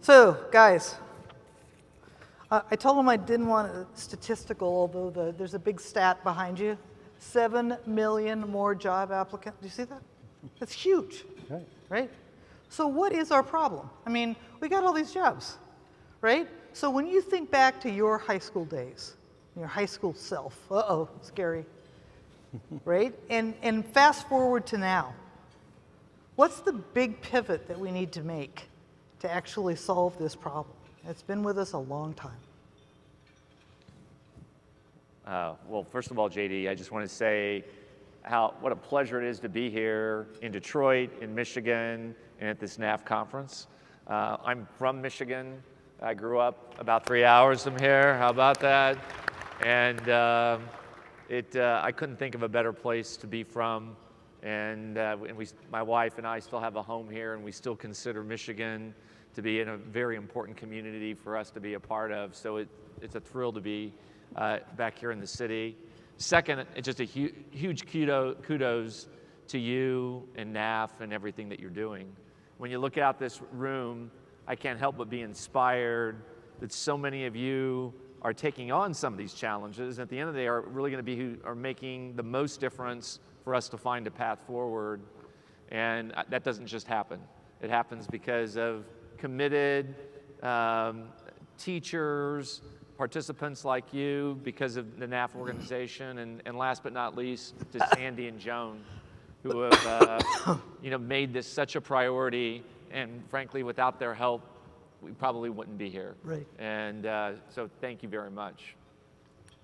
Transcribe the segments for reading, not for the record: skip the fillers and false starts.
So, guys, I told them I didn't want a statistical, although there's a big stat behind you. 7 million more job applicants. Do you see that? That's huge, right? So what is our problem? I mean, we got all these jobs, right? So when you think back to your high school days, your high school self, scary, right? And fast forward to now, what's the big pivot that we need to make to actually solve this problem? It's been with us a long time. Well, first of all, JD, I just want to say what a pleasure it is to be here in Detroit, in Michigan, and at this NAF conference. I'm from Michigan. I grew up about 3 hours from here. How about that? And I couldn't think of a better place to be from. And my wife and I still have a home here, and we still consider Michigan to be in a very important community for us to be a part of. So it's a thrill to be back here in the city. Second, it's just a huge kudos to you and NAF and everything that you're doing. When you look out this room, I can't help but be inspired that so many of you are taking on some of these challenges. At the end of the day, are really going to be who are making the most difference for us to find a path forward. And that doesn't just happen. It happens because of committed teachers, participants like you, because of the NAF organization, and last but not least, to Sandy and Joan, who have made this such a priority. And frankly, without their help, we probably wouldn't be here. Right. And so thank you very much.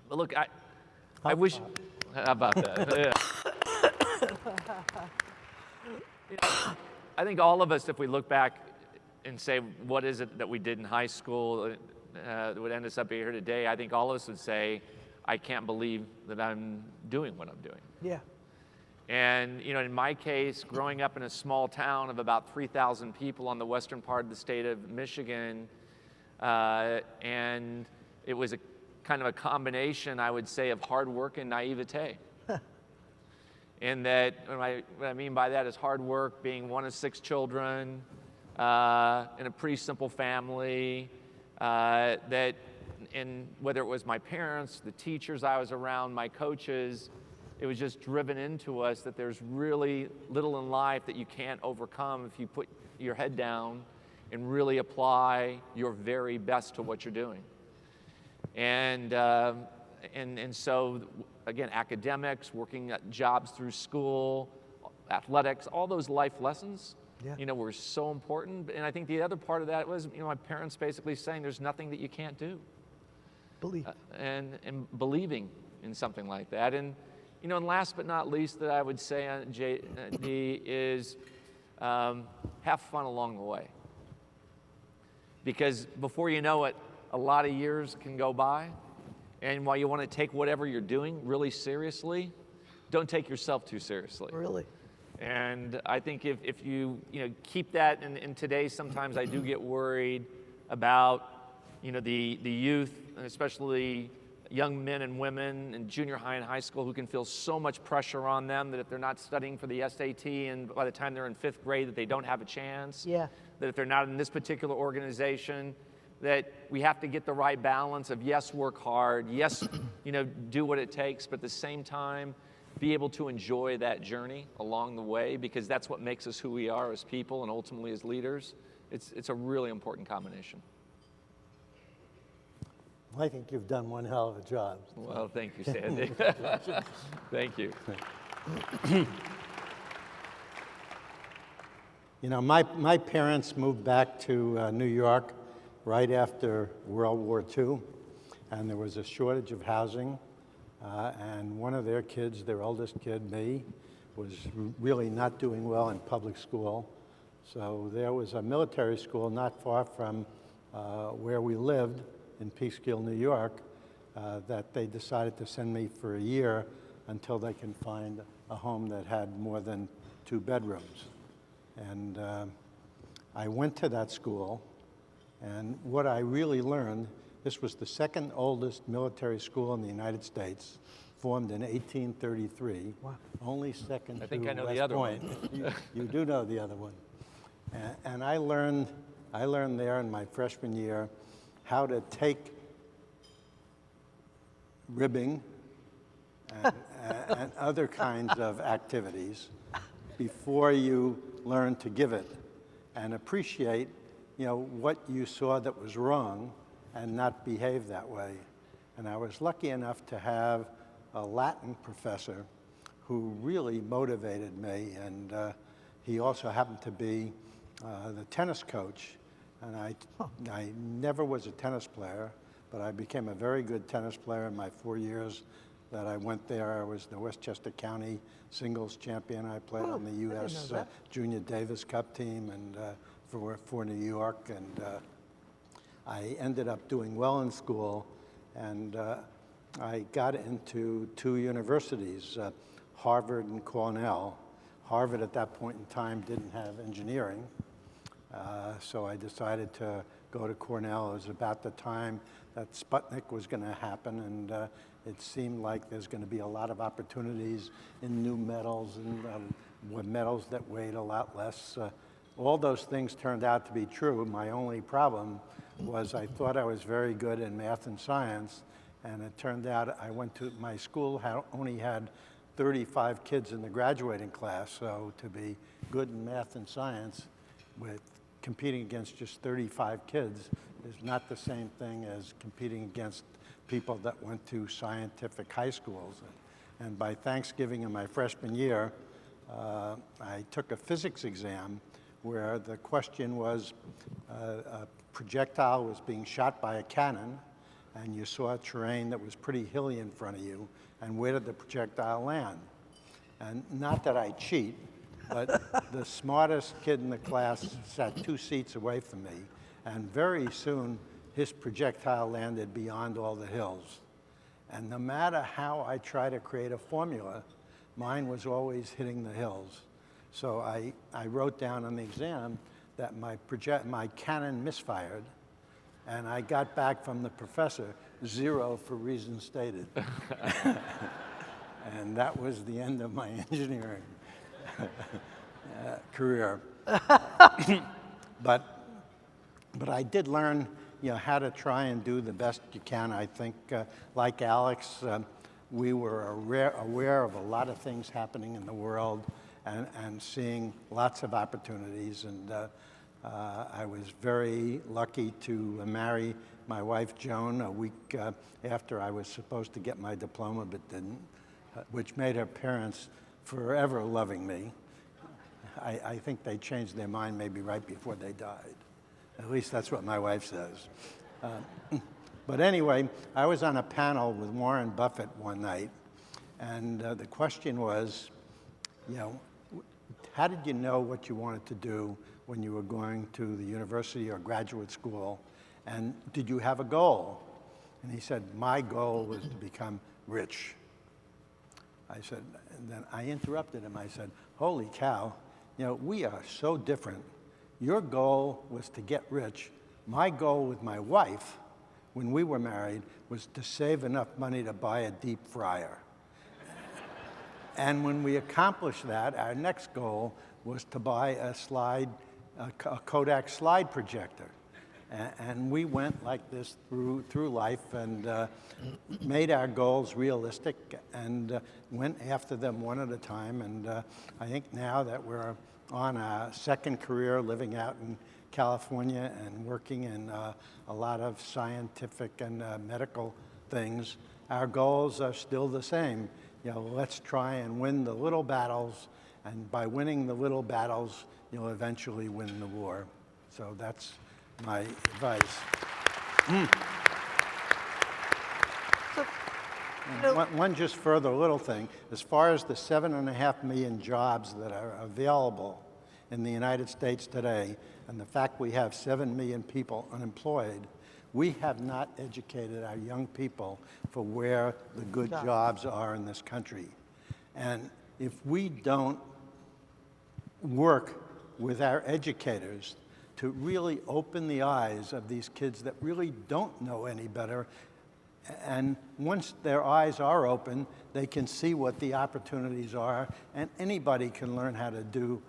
But look, I wish, how about that? Yeah. I think all of us, if we look back and say, what is it that we did in high school that would end us up here today, I think all of us would say, I can't believe that I'm doing what I'm doing. Yeah. And in my case, growing up in a small town of about 3,000 people on the western part of the state of Michigan, and it was a kind of a combination, I would say, of hard work and naivete. And that, what I mean by that is hard work, being one of 6 children, in a pretty simple family, that, and whether it was my parents, the teachers I was around, my coaches, it was just driven into us that there's really little in life that you can't overcome if you put your head down and really apply your very best to what you're doing. And so, again, academics, working at jobs through school, athletics, all those life lessons, were so important. And I think the other part of that was, my parents basically saying there's nothing that you can't do. Believe. And believing in something like that. And last but not least that I would say on JD is have fun along the way. Because before you know it, a lot of years can go by. And while you want to take whatever you're doing really seriously, don't take yourself too seriously. Really? And I think if you keep that, and today sometimes I do get worried about the youth, and especially young men and women in junior high and high school who can feel so much pressure on them that if they're not studying for the SAT and by the time they're in 5th grade that they don't have a chance. Yeah. That if they're not in this particular organization, that we have to get the right balance of yes, work hard, yes, do what it takes, but at the same time, be able to enjoy that journey along the way, because that's what makes us who we are as people and ultimately as leaders. It's a really important combination. I think you've done one hell of a job. Well, thank you, Sandy. Thank you. My parents moved back to New York right after World War II, and there was a shortage of housing, and one of their kids, their oldest kid, me, was really not doing well in public school. So there was a military school not far from where we lived in Peekskill, New York, that they decided to send me for a year until they can find a home that had more than 2 bedrooms. And I went to that school, and what I really learned, this was the 2nd oldest military school in the United States, formed in 1833, wow. Only second I think to I know West the other Point. one. You do know the other one. And I learned I learned there in my freshman year how to take ribbing and other kinds of activities before you learn to give it, and appreciate, what you saw that was wrong and not behave that way. And I was lucky enough to have a Latin professor who really motivated me, and he also happened to be the tennis coach. And I never was a tennis player, but I became a very good tennis player in my 4 years that I went there. I was the Westchester County singles champion. I played on the U.S. Junior Davis Cup team and for New York. And I ended up doing well in school, and I got into 2 universities, Harvard and Cornell. Harvard at that point in time didn't have engineering, so I decided to go to Cornell. It was about the time that Sputnik was going to happen, and it seemed like there's going to be a lot of opportunities in new metals and metals that weighed a lot less. All those things turned out to be true. My only problem was I thought I was very good in math and science, and it turned out my school only had 35 kids in the graduating class, so to be good in math and science with competing against just 35 kids is not the same thing as competing against people that went to scientific high schools. And by Thanksgiving in my freshman year, I took a physics exam where the question was a projectile was being shot by a cannon, and you saw a terrain that was pretty hilly in front of you, and where did the projectile land? And not that I cheat, but the smartest kid in the class sat 2 seats away from me, and very soon his projectile landed beyond all the hills. And no matter how I tried to create a formula, mine was always hitting the hills. So I wrote down on the exam that my cannon misfired, and I got back from the professor 0 for reasons stated. And that was the end of my engineering career. But I did learn, how to try and do the best you can. I think, like Alex, we were aware of a lot of things happening in the world and seeing lots of opportunities. And I was very lucky to marry my wife, Joan, a week after I was supposed to get my diploma, but didn't, which made her parents forever loving me. I think they changed their mind maybe right before they died. At least that's what my wife says. But anyway, I was on a panel with Warren Buffett one night, and the question was, how did you know what you wanted to do when you were going to the university or graduate school, and did you have a goal? And he said, my goal was to become rich. I said, and then I interrupted him. I said, holy cow, we are so different. Your goal was to get rich. My goal with my wife, when we were married, was to save enough money to buy a deep fryer. And when we accomplished that, our next goal was to buy a Kodak slide projector. And we went like this through life and made our goals realistic and went after them one at a time. And I think now that we're on a second career living out in California and working in a lot of scientific and medical things, our goals are still the same. Let's try and win the little battles, and by winning the little battles, you'll eventually win the war. So that's my advice. One just further little thing, as far as the 7.5 million jobs that are available in the United States today, and the fact we have 7 million people unemployed, we have not educated our young people for where the good jobs are in this country. And if we don't work with our educators to really open the eyes of these kids that really don't know any better, and once their eyes are open, they can see what the opportunities are, and anybody can learn how to do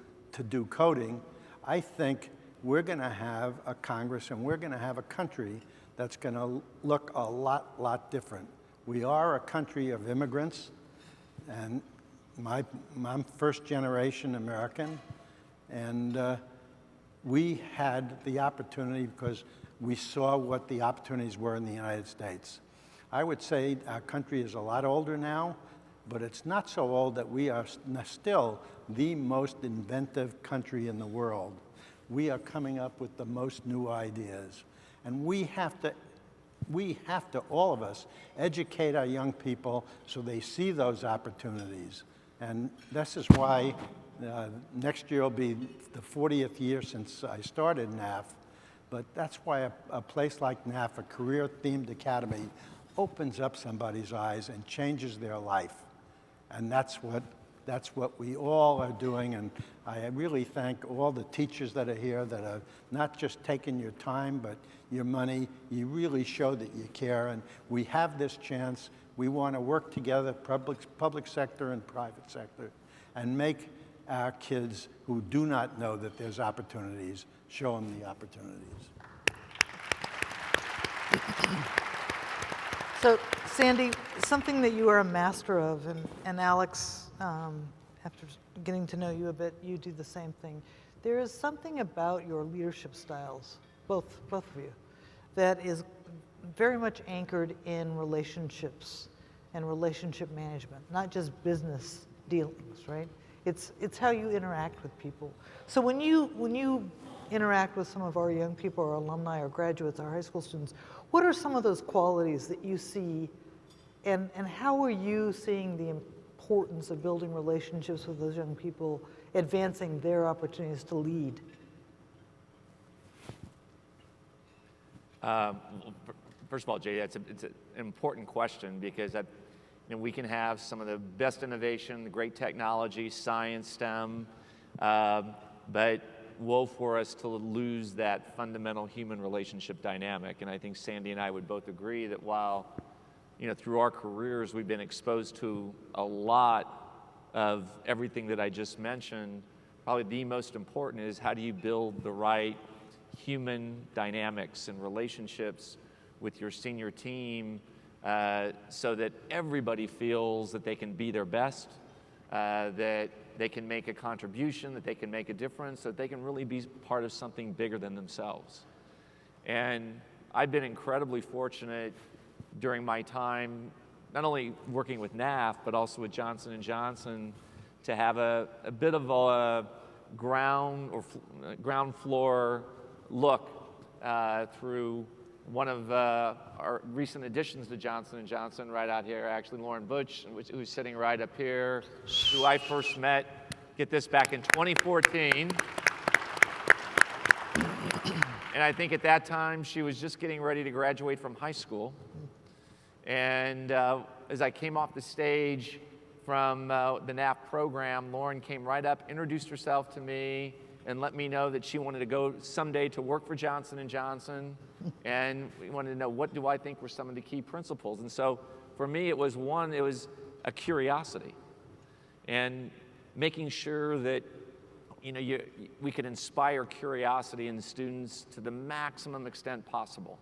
coding, I think we're going to have a Congress and we're going to have a country that's going to look a lot different. We are a country of immigrants, and I'm first generation American, and we had the opportunity because we saw what the opportunities were in the United States. I would say our country is a lot older now, but it's not so old that we are still the most inventive country in the world. We are coming up with the most new ideas. And we have to, all of us, educate our young people so they see those opportunities. And this is why next year will be the 40th year since I started NAF. But that's why a place like NAF, a career-themed academy, opens up somebody's eyes and changes their life. And that's what we all are doing. And I really thank all the teachers that are here that are not just taking your time, but your money. You really show that you care. And we have this chance. We want to work together, public sector and private sector, and make our kids who do not know that there's opportunities, show them the opportunities. So, Sandy, something that you are a master of, and Alex, after getting to know you a bit, you do the same thing. There is something about your leadership styles, both of you, that is very much anchored in relationships and relationship management, not just business dealings, right? It's how you interact with people. So when you interact with some of our young people, our alumni, our graduates, our high school students, what are some of those qualities that you see, and how are you seeing the importance of building relationships with those young people, advancing their opportunities to lead? First of all, Jay, it's an important question because we can have some of the best innovation, the great technology, science, STEM, but woe for us to lose that fundamental human relationship dynamic. And I think Sandy and I would both agree that while, through our careers we've been exposed to a lot of everything that I just mentioned, probably the most important is how do you build the right human dynamics and relationships with your senior team so that everybody feels that they can be their best, that they can make a contribution, that they can make a difference, that they can really be part of something bigger than themselves. And I've been incredibly fortunate during my time, not only working with NAF, but also with Johnson & Johnson, to have a bit of a ground floor look through one of our recent additions to Johnson & Johnson right out here, actually Lauren Butch, who's sitting right up here, who I first met, get this, back in 2014. And I think at that time she was just getting ready to graduate from high school. And as I came off the stage from the NAF program, Lauren came right up, introduced herself to me, and let me know that she wanted to go someday to work for Johnson & Johnson. And we wanted to know, what do I think were some of the key principles? And so for me, it was a curiosity. And making sure that we could inspire curiosity in the students to the maximum extent possible.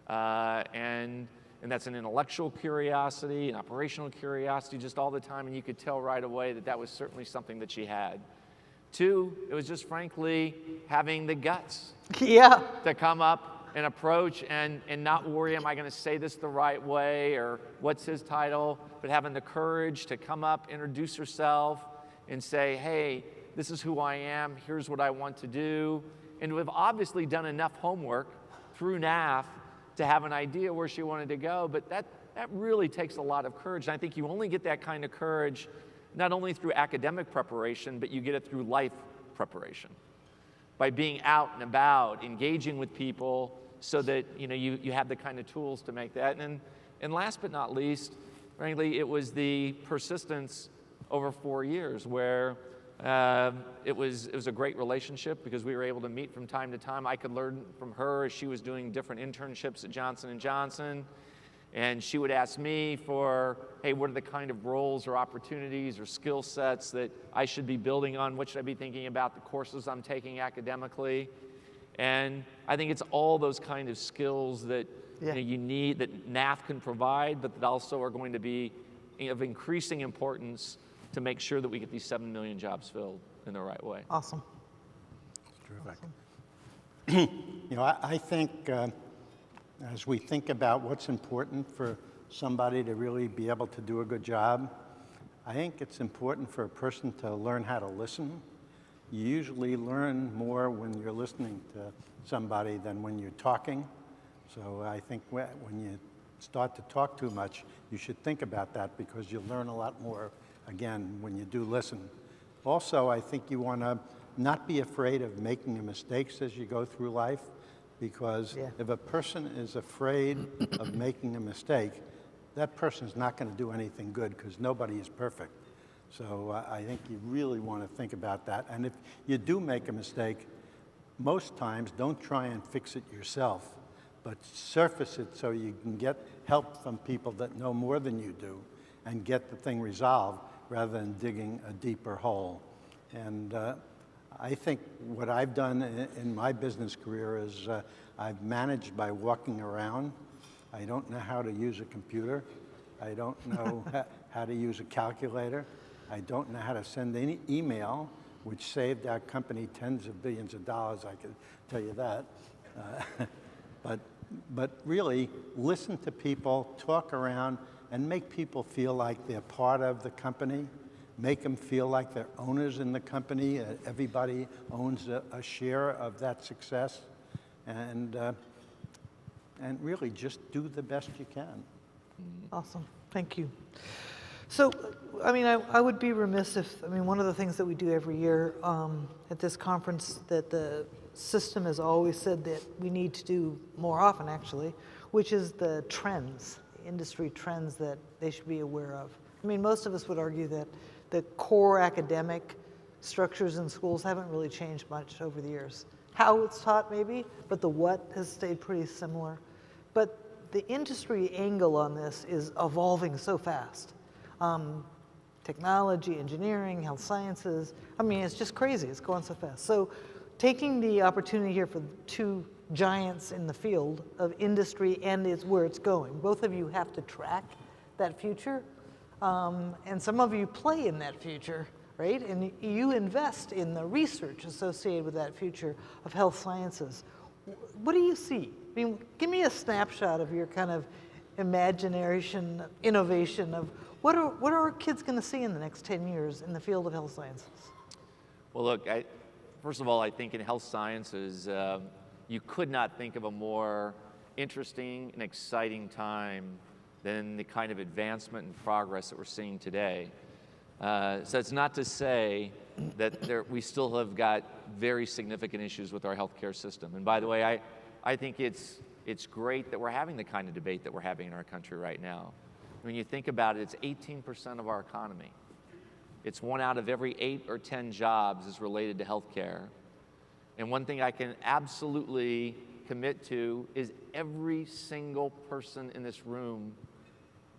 And that's an intellectual curiosity, an operational curiosity, just all the time. And you could tell right away that was certainly something that she had. Two, it was just frankly having the guts to come up and approach and not worry, am I going to say this the right way, or what's his title, but having the courage to come up, introduce herself, and say, hey, this is who I am, here's what I want to do. And we've obviously done enough homework through NAF to have an idea where she wanted to go, but that really takes a lot of courage. And I think you only get that kind of courage not only through academic preparation, but you get it through life preparation. By being out and about, engaging with people, so that you have the kind of tools to make that. And last but not least, frankly, it was the persistence over 4 years where it was a great relationship because we were able to meet from time to time. I could learn from her as she was doing different internships at Johnson & Johnson. And she would ask me for, hey, what are the kind of roles or opportunities or skill sets that I should be building on? What should I be thinking about, the courses I'm taking academically? And I think it's all those kind of skills that Yeah. you need, that NAF can provide, but that also are going to be of increasing importance to make sure that we get these 7 million jobs filled in the right way. Awesome. Terrific. You know, I think as we think about what's important for somebody to really be able to do a good job, I think it's important for a person to learn how to listen. You usually learn more when you're listening to somebody than when you're talking. So I think when you start to talk too much, you should think about that, because you'll learn a lot more, again, when you do listen. Also, I think you want to not be afraid of making mistakes as you go through life, because if a person is afraid of making a mistake, that person's not going to do anything good, because nobody is perfect. So I think you really want to think about that. And if you do make a mistake, most times don't try and fix it yourself, but surface it so you can get help from people that know more than you do and get the thing resolved, rather than digging a deeper hole. And I think what I've done in my business career is I've managed by walking around. I don't know how to use a computer. I don't know how to use a calculator. I don't know how to send any email, which saved our company tens of billions of dollars, I can tell you that. But really, listen to people, talk around, and make people feel like they're part of the company. Make them feel like they're owners in the company. Everybody owns a share of that success. And really just do the best you can. Awesome. Thank you. So, I mean, I would be remiss if, I mean, one of the things that we do every year at this conference that the system has always said that we need to do more often, actually, which is the trends, industry trends that they should be aware of. I mean, most of us would argue that the core academic structures in schools haven't really changed much over the years. How it's taught, maybe, but the what has stayed pretty similar. But the industry angle on this is evolving so fast. Technology, engineering, health sciences, I mean, it's just crazy, it's going so fast. So taking the opportunity here for two giants in the field of industry and where it's going, both of you have to track that future, and some of you play in that future, right? And you invest in the research associated with that future of health sciences. What do you see? I mean, give me a snapshot of your kind of imagination, innovation of what are our kids going to see in the next 10 years in the field of health sciences? Well, look, first of all, I think in health sciences, you could not think of a more interesting and exciting time than the kind of advancement and progress that we're seeing today. So it's not to say that we still have got very significant issues with our healthcare system. And by the way, I think it's great that we're having the kind of debate that we're having in our country right now. When you think about it, it's 18% of our economy. It's 1 out of every 8 or 10 jobs is related to healthcare. And one thing I can absolutely commit to is every single person in this room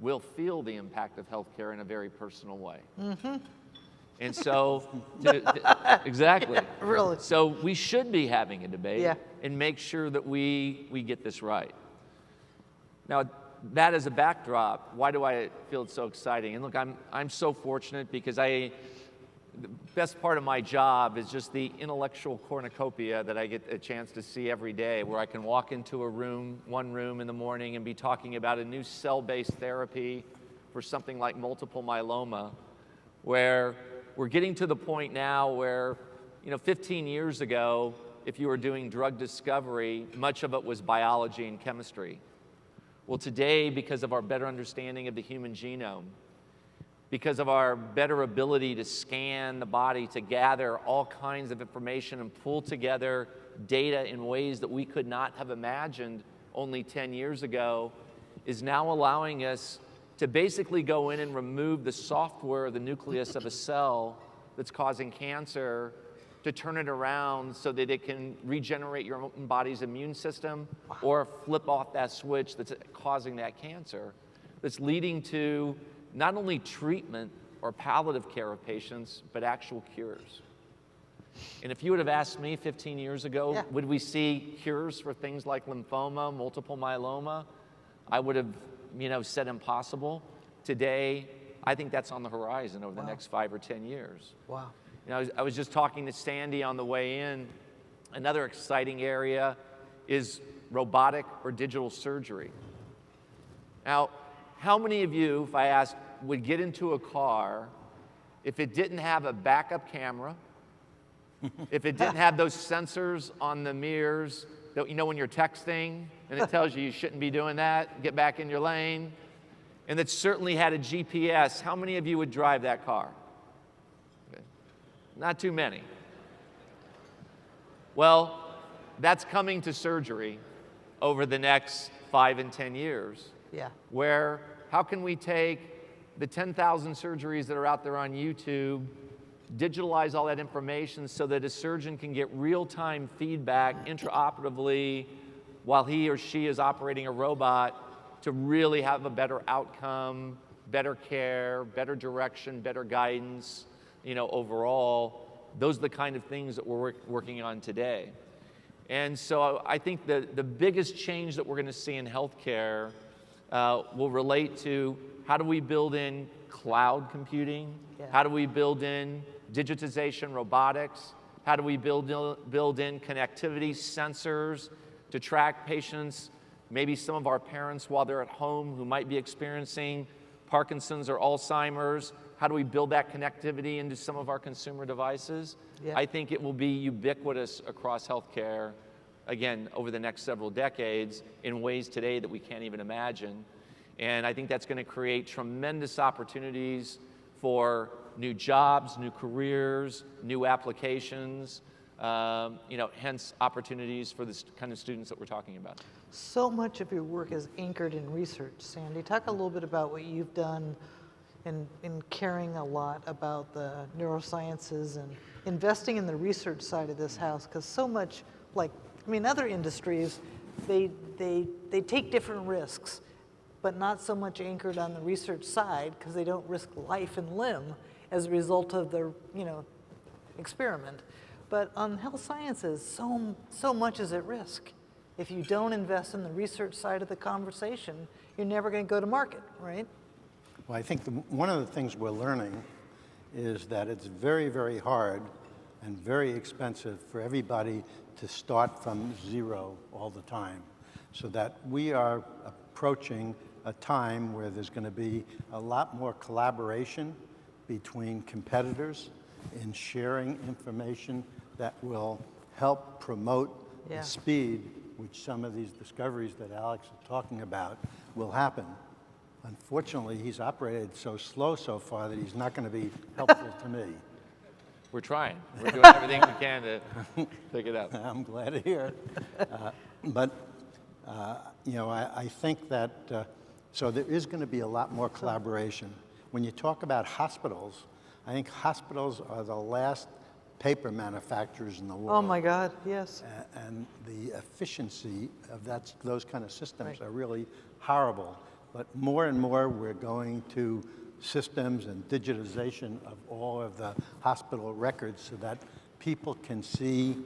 will feel the impact of healthcare in a very personal way. Mm-hmm. And so, exactly. Yeah, really. So we should be having a debate and make sure that we get this right. Now, that as a backdrop, why do I feel it's so exciting? And look, I'm so fortunate because the best part of my job is just the intellectual cornucopia that I get a chance to see every day, where I can walk into one room in the morning and be talking about a new cell-based therapy for something like multiple myeloma, where we're getting to the point now where, 15 years ago, if you were doing drug discovery, much of it was biology and chemistry. Well, today, because of our better understanding of the human genome, because of our better ability to scan the body to gather all kinds of information and pull together data in ways that we could not have imagined only 10 years ago, is now allowing us to basically go in and remove the software, the nucleus of a cell that's causing cancer, to turn it around so that it can regenerate your own body's immune system or flip off that switch that's causing that cancer, that's leading to not only treatment or palliative care of patients, but actual cures. And if you would have asked me 15 years ago, Yeah. would we see cures for things like lymphoma, multiple myeloma? I would have, said impossible. Today, I think that's on the horizon over the next 5 or 10 years. Wow. I was just talking to Sandy on the way in. Another exciting area is robotic or digital surgery. Now, how many of you, if I asked, would get into a car if it didn't have a backup camera, if it didn't have those sensors on the mirrors that, when you're texting and it tells you shouldn't be doing that, get back in your lane, and that certainly had a GPS, how many of you would drive that car? Okay. Not too many. Well, that's coming to surgery over the next 5 and 10 years. Yeah. Where, how can we take the 10,000 surgeries that are out there on YouTube, digitalize all that information so that a surgeon can get real-time feedback intraoperatively while he or she is operating a robot to really have a better outcome, better care, better direction, better guidance, overall. Those are the kind of things that we're working on today. And so I think the biggest change that we're going to see in healthcare will relate to how do we build in cloud computing? Yeah. How do we build in digitization, robotics? How do we build in connectivity, sensors to track patients, maybe some of our parents while they're at home who might be experiencing Parkinson's or Alzheimer's? How do we build that connectivity into some of our consumer devices? Yeah. I think it will be ubiquitous across healthcare, again, over the next several decades in ways today that we can't even imagine. And I think that's going to create tremendous opportunities for new jobs, new careers, new applications, hence opportunities for the kind of students that we're talking about. So much of your work is anchored in research, Sandy. Talk a little bit about what you've done in caring a lot about the neurosciences and investing in the research side of this house, because so much, other industries, they take different risks, but not so much anchored on the research side because they don't risk life and limb as a result of the experiment. But on health sciences, so much is at risk. If you don't invest in the research side of the conversation, you're never going to go to market, right? Well, I think one of the things we're learning is that it's very, very hard and very expensive for everybody to start from zero all the time. So that we are approaching a time where there's going to be a lot more collaboration between competitors in sharing information that will help promote Yeah. the speed which some of these discoveries that Alex is talking about will happen. Unfortunately, he's operated so slow so far that he's not going to be helpful to me. We're trying. We're doing everything we can to pick it up. I'm glad to hear. I think that, so there is going to be a lot more collaboration. When you talk about hospitals, I think hospitals are the last paper manufacturers in the world. Oh my God, yes. And the efficiency of those kind of systems are really horrible. But more and more we're going to systems and digitization of all of the hospital records so that people can see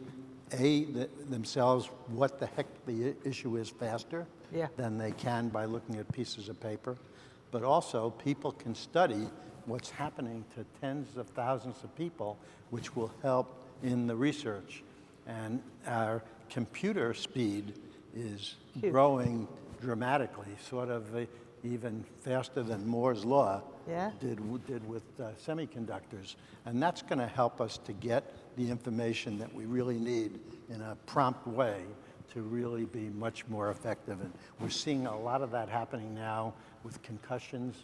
themselves what the heck the issue is faster than they can by looking at pieces of paper. But also people can study what's happening to tens of thousands of people, which will help in the research. And our computer speed is growing dramatically, sort of even faster than Moore's Law did with semiconductors. And that's going to help us to get the information that we really need in a prompt way to really be much more effective. And we're seeing a lot of that happening now with concussions,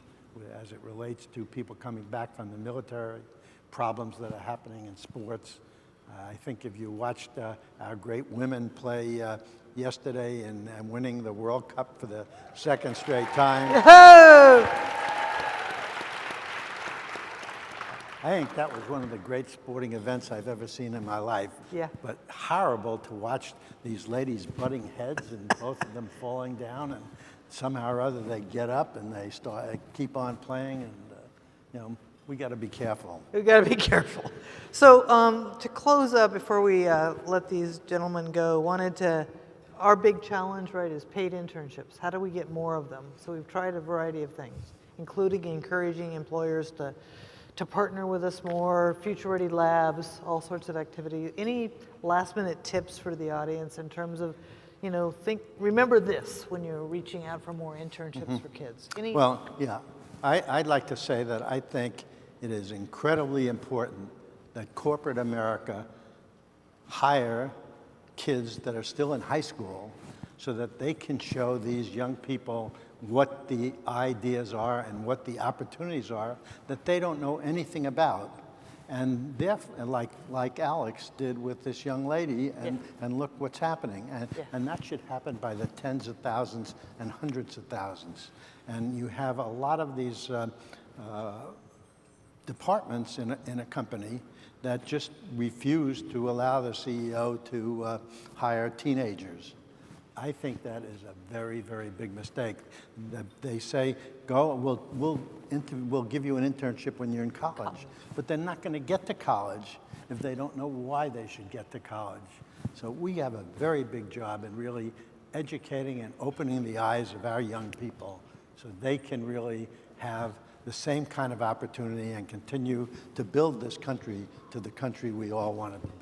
as it relates to people coming back from the military, problems that are happening in sports. I think if you watched our great women play yesterday and winning the World Cup for the second straight time, I think that was one of the great sporting events I've ever seen in my life. Yeah. But horrible to watch these ladies butting heads and both of them falling down, and somehow or other they get up and they keep on playing, and we got to be careful. We've got to be careful. So to close up, before we let these gentlemen go, our big challenge, right, is paid internships. How do we get more of them? So we've tried a variety of things, including encouraging employers to partner with us more, future-ready labs, all sorts of activities. Any last-minute tips for the audience in terms of, remember this when you're reaching out for more internships for kids? Well, yeah, I'd like to say that I think it is incredibly important that corporate America hire kids that are still in high school so that they can show these young people what the ideas are and what the opportunities are that they don't know anything about. And like Alex did with this young lady, and look what's happening. And that should happen by the tens of thousands and hundreds of thousands. And you have a lot of these departments in a company that just refuse to allow the CEO to hire teenagers. I think that is a very, very big mistake. They say, we'll give you an internship when you're in college, but they're not going to get to college if they don't know why they should get to college. So we have a very big job in really educating and opening the eyes of our young people so they can really have the same kind of opportunity and continue to build this country to the country we all want it to be.